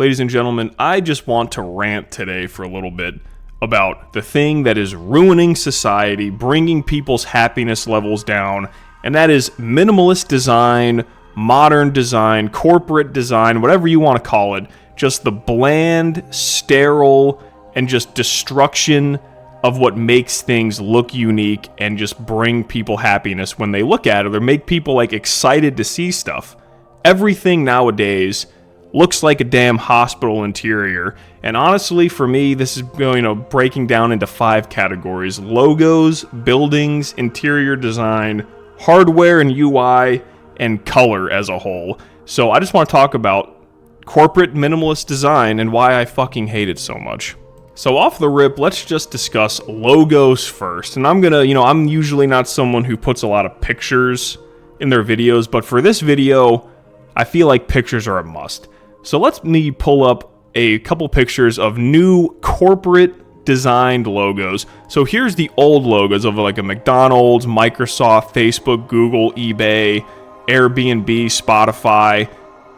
ladies and gentlemen, I just want to rant today for a little bit about the thing that is ruining society, bringing people's happiness levels down, and that is minimalist design, modern design, corporate design, whatever you want to call it. Just the bland, sterile, and just destruction of what makes things look unique and just bring people happiness when they look at it, or make people like excited to see stuff. Everything nowadays looks like a damn hospital interior. And honestly, for me, this is breaking down into 5 categories: logos, buildings, interior design, hardware and UI, and color as a whole. So I just want to talk about corporate minimalist design and why I fucking hate it so much. So off the rip, let's just discuss logos first. And I'm usually not someone who puts a lot of pictures in their videos, but for this video, I feel like pictures are a must. So let me pull up a couple pictures of new corporate designed logos. So here's the old logos of like a McDonald's, Microsoft, Facebook, Google, eBay, Airbnb, Spotify,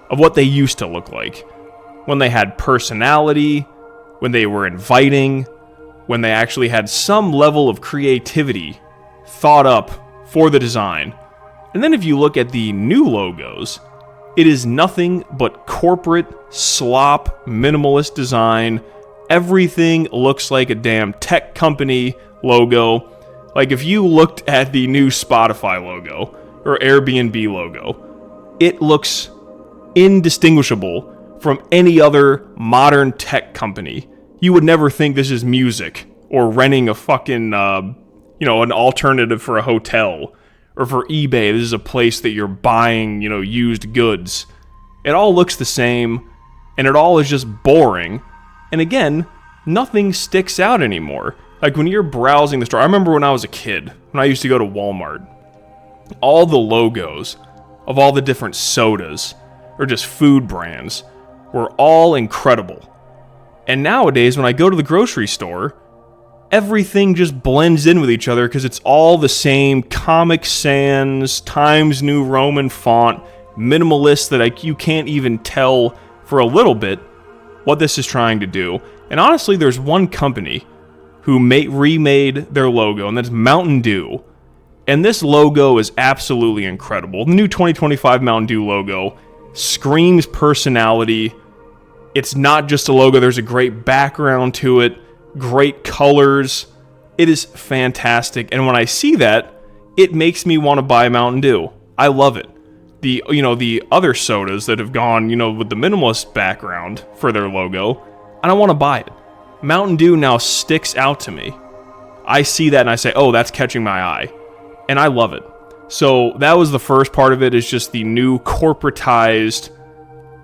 of what they used to look like. When they had personality, when they were inviting, when they actually had some level of creativity thought up for the design. And then if you look at the new logos, it is nothing but corporate slop, minimalist design. Everything looks like a damn tech company logo. Like if you looked at the new Spotify logo or Airbnb logo, it looks indistinguishable from any other modern tech company. You would never think this is music or renting a fucking, an alternative for a hotel. Or for eBay, this is a place that you're buying, used goods. It all looks the same, and it all is just boring. And again, nothing sticks out anymore. Like when you're browsing the store, I remember when I was a kid, when I used to go to Walmart, all the logos of all the different sodas, or just food brands, were all incredible. And nowadays, when I go to the grocery store, everything just blends in with each other because it's all the same Comic Sans, Times New Roman font, minimalist that you can't even tell for a little bit what this is trying to do. And honestly, there's one company who remade their logo, and that's Mountain Dew. And this logo is absolutely incredible. The new 2025 Mountain Dew logo screams personality. It's not just a logo, there's a great background to it. Great colors. It is fantastic. And when I see that, it makes me want to buy Mountain Dew. I love it. The other sodas that have gone, with the minimalist background for their logo, I don't want to buy it. Mountain Dew now sticks out to me. I see that and I say, oh, that's catching my eye. And I love it. So that was the first part of it, is just the new corporatized,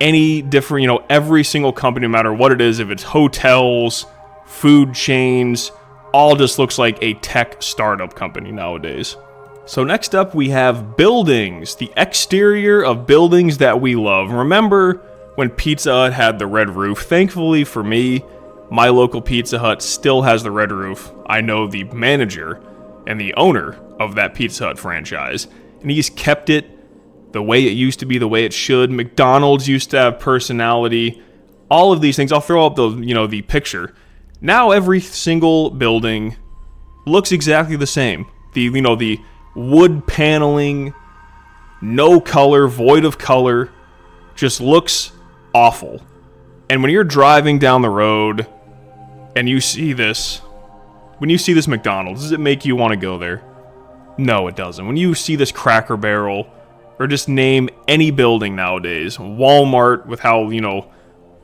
any different, every single company, no matter what it is, if it's hotels, food chains, all just looks like a tech startup company nowadays. So next up we have buildings, the exterior of buildings that we love. Remember when Pizza Hut had the red roof? Thankfully for me, my local Pizza Hut still has the red roof. I know the manager and the owner of that Pizza Hut franchise, and he's kept it the way it used to be, the way it should. McDonald's used to have personality. All of these things, I'll throw up the picture. Now every single building looks exactly the same. The wood paneling, no color, void of color, just looks awful. And when you're driving down the road and you see this, when you see this McDonald's, does it make you want to go there? No, it doesn't. When you see this Cracker Barrel, or just name any building nowadays, Walmart with how,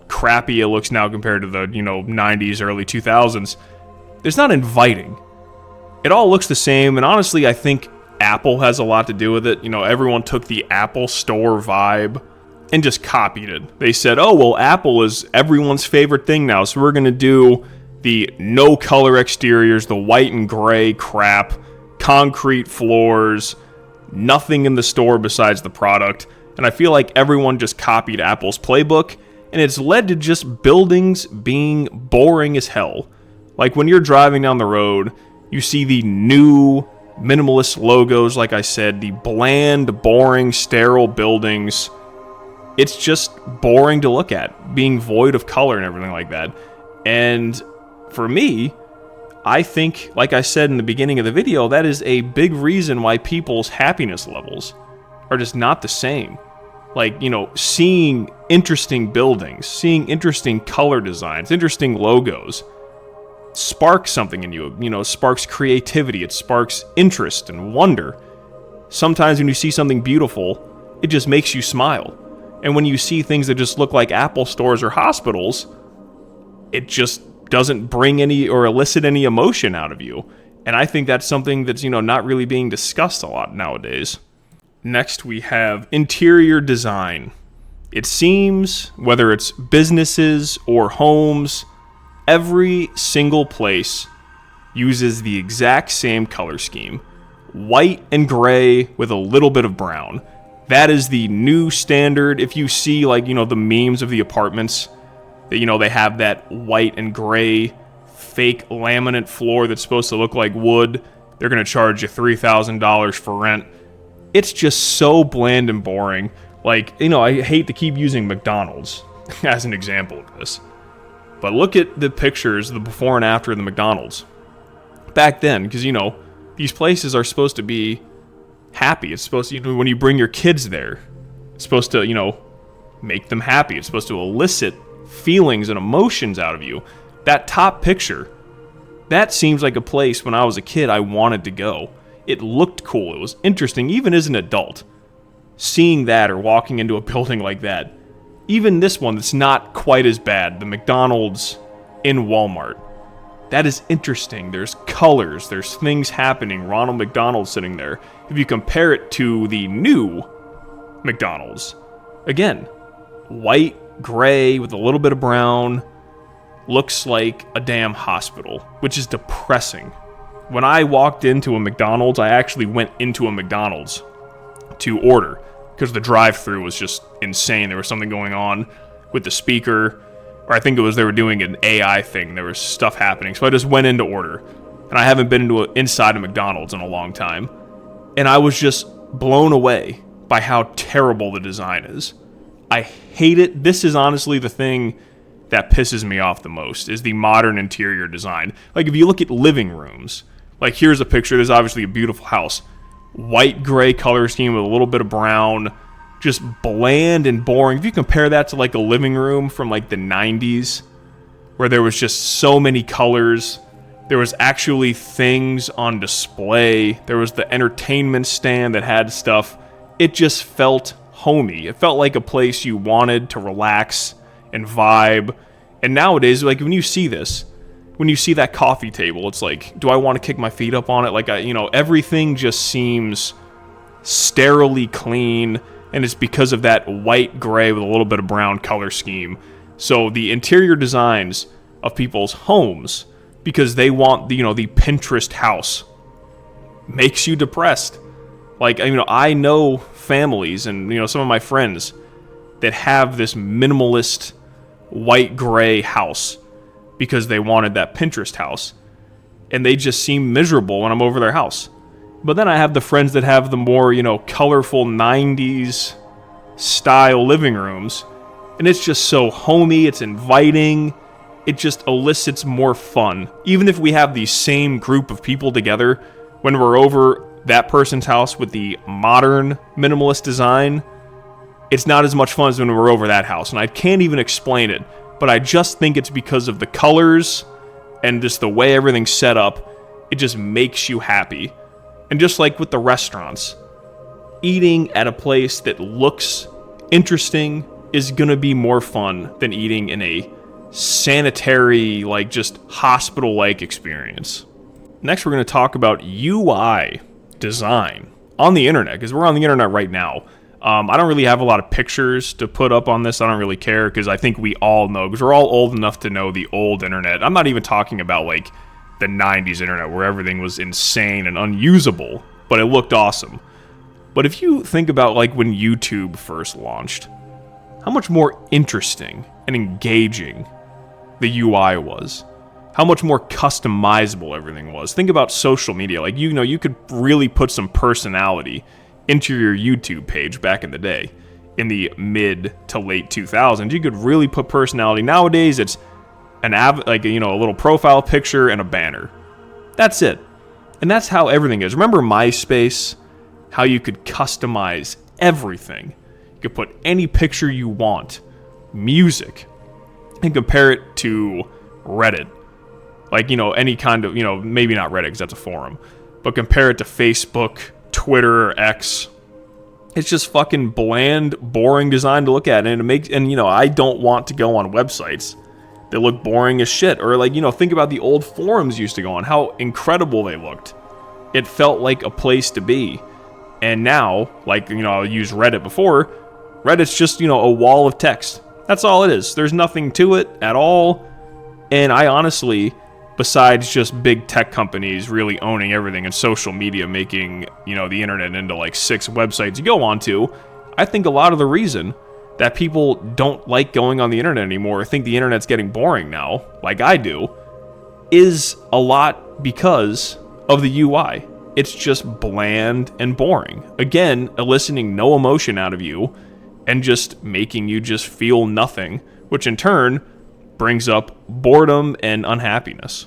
crappy it looks now compared to the 90s, early 2000s, it's not inviting. It all looks the same, and honestly I think Apple has a lot to do with it. Everyone took the Apple Store vibe and just copied it. They said, oh well, Apple is everyone's favorite thing now, so we're gonna do the no color exteriors, the white and gray crap, concrete floors, nothing in the store besides the product. And I feel like everyone just copied Apple's playbook, and it's led to just buildings being boring as hell. Like when you're driving down the road, you see the new minimalist logos, like I said, the bland, boring, sterile buildings. it's just boring to look at, being void of color and everything like that. And for me, I think, like I said in the beginning of the video, that is a big reason why people's happiness levels are just not the same. Like, you know, seeing interesting buildings, seeing interesting color designs, interesting logos, sparks something in you. You know, sparks creativity, it sparks interest and wonder. Sometimes when you see something beautiful, it just makes you smile. And when you see things that just look like Apple stores or hospitals, it just doesn't bring any or elicit any emotion out of you. And I think that's something that's, you know, not really being discussed a lot nowadays. Next, we have interior design. It seems, whether it's businesses or homes, every single place uses the exact same color scheme. White and gray with a little bit of brown. That is the new standard. If you see, like, you know, the memes of the apartments, that, you know, they have that white and gray fake laminate floor that's supposed to look like wood. They're going to charge you $3,000 for rent. It's just so bland and boring. Like, you know, I hate to keep using McDonald's as an example of this. But look at the pictures, the before and after of the McDonald's. Back then, because, you know, these places are supposed to be happy. It's supposed to, you know, when you bring your kids there, it's supposed to, you know, make them happy. It's supposed to elicit feelings and emotions out of you. That top picture, that seems like a place when I was a kid I wanted to go. It looked cool. It was interesting, even as an adult. Seeing that or walking into a building like that. Even this one that's not quite as bad, the McDonald's in Walmart. That is interesting. There's colors, there's things happening. Ronald McDonald sitting there. If you compare it to the new McDonald's, again, white, gray with a little bit of brown, looks like a damn hospital, which is depressing. When I walked into a McDonald's, I actually went into a McDonald's to order because the drive-thru was just insane. There was something going on with the speaker, or I think it was they were doing an AI thing. There was stuff happening, so I just went in to order. And I haven't been inside a McDonald's in a long time. And I was just blown away by how terrible the design is. I hate it. This is honestly the thing that pisses me off the most, is the modern interior design. Like, if you look at living rooms, like, here's a picture. There's obviously a beautiful house. White, gray color scheme with a little bit of brown. Just bland and boring. If you compare that to, like, a living room from, like, the 90s, where there was just so many colors. There was actually things on display. There was the entertainment stand that had stuff. It just felt homey. It felt like a place you wanted to relax and vibe. And nowadays, like, when you see this, when you see that coffee table, it's like, do I want to kick my feet up on it? Like, you know, everything just seems sterilely clean, and it's because of that white gray with a little bit of brown color scheme. So the interior designs of people's homes, because they want the, you know, the Pinterest house, makes you depressed. Like, you know, I know families and, you know, some of my friends that have this minimalist white gray house because they wanted that Pinterest house, and they just seem miserable when I'm over their house. But then I have the friends that have the more, you know, colorful 90s style living rooms, and it's just so homey, it's inviting, it just elicits more fun. Even if we have the same group of people together, when we're over that person's house with the modern minimalist design, it's not as much fun as when we're over that house. And I can't even explain it, but I just think it's because of the colors and just the way everything's set up. It just makes you happy. And just like with the restaurants, eating at a place that looks interesting is going to be more fun than eating in a sanitary, like, just hospital-like experience. Next, we're going to talk about UI design on the internet, because we're on the internet right now. I don't really have a lot of pictures to put up on this. I don't really care, because I think we all know, because we're all old enough to know the old internet. I'm not even talking about, like, the 90s internet where everything was insane and unusable, but it looked awesome. But if you think about, like, when YouTube first launched, how much more interesting and engaging the UI was. How much more customizable everything was. Think about social media. Like, you know, you could really put some personality into your YouTube page back in the day. in the mid to late 2000s. You could really put personality. Nowadays, it's a little profile picture and a banner. That's it. And that's how everything is. Remember MySpace? How you could customize everything. You could put any picture you want, music, and compare it to Reddit. Like, any kind of, maybe not Reddit because that's a forum, but compare it to Facebook, Twitter, or X. It's just fucking bland, boring design to look at. And I don't want to go on websites that look boring as shit. Or think about the old forums you used to go on, how incredible they looked. It felt like a place to be. And now, I'll use Reddit before. Reddit's just, a wall of text. That's all it is. There's nothing to it at all. And I honestly, besides just big tech companies really owning everything and social media making, the internet into 6 websites you go onto, I think a lot of the reason that people don't like going on the internet anymore, or think the internet's getting boring now, like I do, is a lot because of the UI. It's just bland and boring. Again, eliciting no emotion out of you and just making you just feel nothing, which in turn brings up boredom and unhappiness.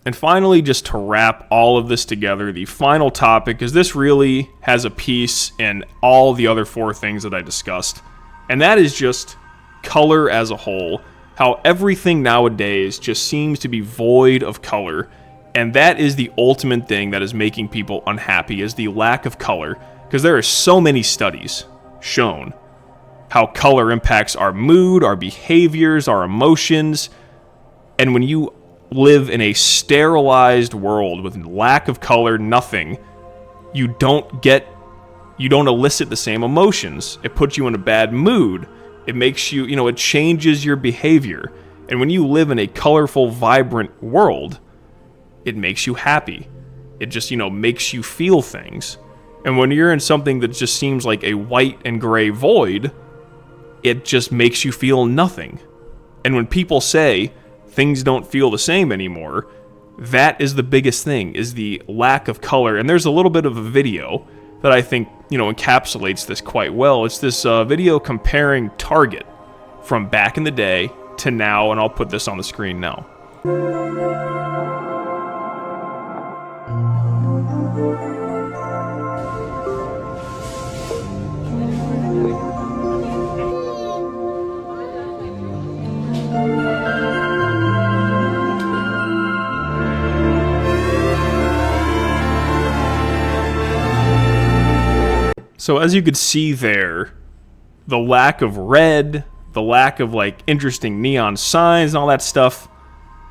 And finally, just to wrap all of this together, the final topic, is this really has a piece in all the other 4 things that I discussed, and that is just color as a whole. How everything nowadays just seems to be void of color. And that is the ultimate thing that is making people unhappy, is the lack of color. Because there are so many studies shown how color impacts our mood, our behaviors, our emotions. And when you live in a sterilized world with lack of color, nothing, you don't elicit the same emotions. It puts you in a bad mood. It makes you, it changes your behavior. And when you live in a colorful, vibrant world, it makes you happy. It just, makes you feel things. And when you're in something that just seems like a white and gray void, it just makes you feel nothing. And when people say things don't feel the same anymore, that is the biggest thing, is the lack of color. And there's a little bit of a video that I think, encapsulates this quite well. It's this video comparing Target from back in the day to now, and I'll put this on the screen now. So as you could see there, the lack of red, the lack of interesting neon signs and all that stuff,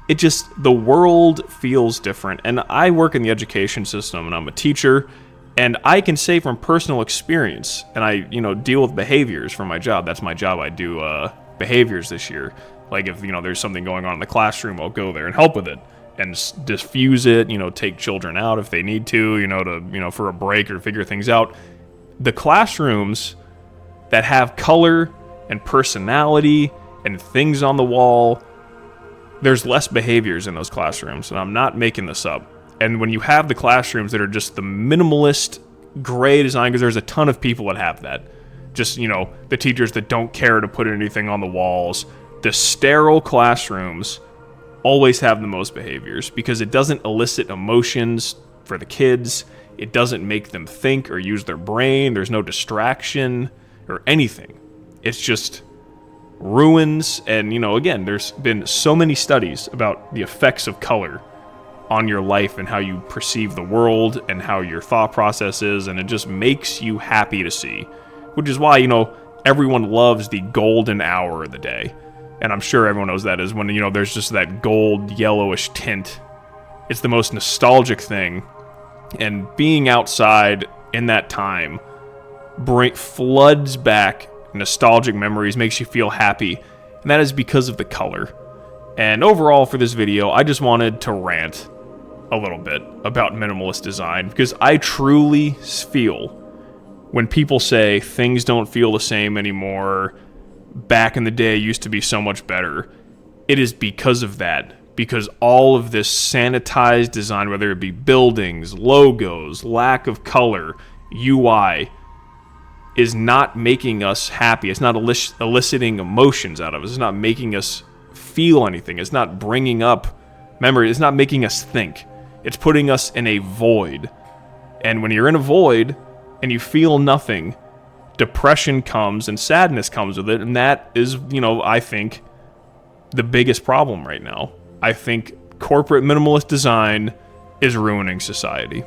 the world feels different. And I work in the education system and I'm a teacher, and I can say from personal experience, and I, deal with behaviors for my job. That's my job. I do behaviors this year. If, there's something going on in the classroom, I'll go there and help with it and diffuse it, take children out if they need to, for a break or figure things out. The classrooms that have color and personality and things on the wall, there's less behaviors in those classrooms, and I'm not making this up. And when you have the classrooms that are just the minimalist gray design, because there's a ton of people that have that, just, the teachers that don't care to put anything on the walls, the sterile classrooms always have the most behaviors, because it doesn't elicit emotions for the kids. It doesn't make them think or use their brain. There's no distraction or anything. It's just ruins. And, again, there's been so many studies about the effects of color on your life and how you perceive the world and how your thought process is. And it just makes you happy to see, which is why, everyone loves the golden hour of the day. And I'm sure everyone knows that is when, there's just that gold yellowish tint. It's the most nostalgic thing. And being outside in that time floods back nostalgic memories, makes you feel happy, and that is because of the color. And overall for this video, I just wanted to rant a little bit about minimalist design, because I truly feel when people say things don't feel the same anymore, back in the day used to be so much better, it is because of that. Because all of this sanitized design, whether it be buildings, logos, lack of color, UI, is not making us happy. It's not eliciting emotions out of us. It's not making us feel anything. It's not bringing up memory. It's not making us think. It's putting us in a void. And when you're in a void and you feel nothing, depression comes and sadness comes with it. And that is, I think, the biggest problem right now. I think corporate minimalist design is ruining society.